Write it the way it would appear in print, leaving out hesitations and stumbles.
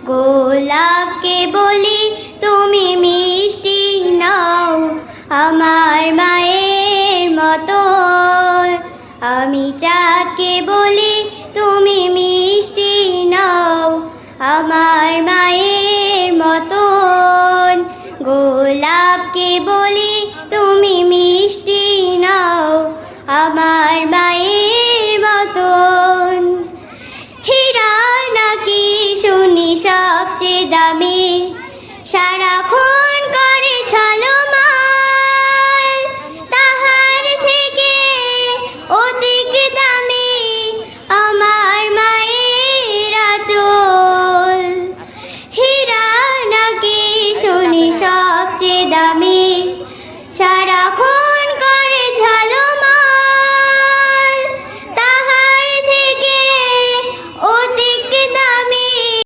গোলাপকে বলি তুমি মিষ্টি নাও আমার মায়ের মতো। আমি চাঁদকে বলি তুমি মিষ্টি নাও আমার মায়ের মতন। গোলাপকে বলি তুমি মিষ্টি নাও আমার মায়ের মতন। হীরা নাকি শুনি সবচেয়ে দামি, সারাক্ষণ করে ছলো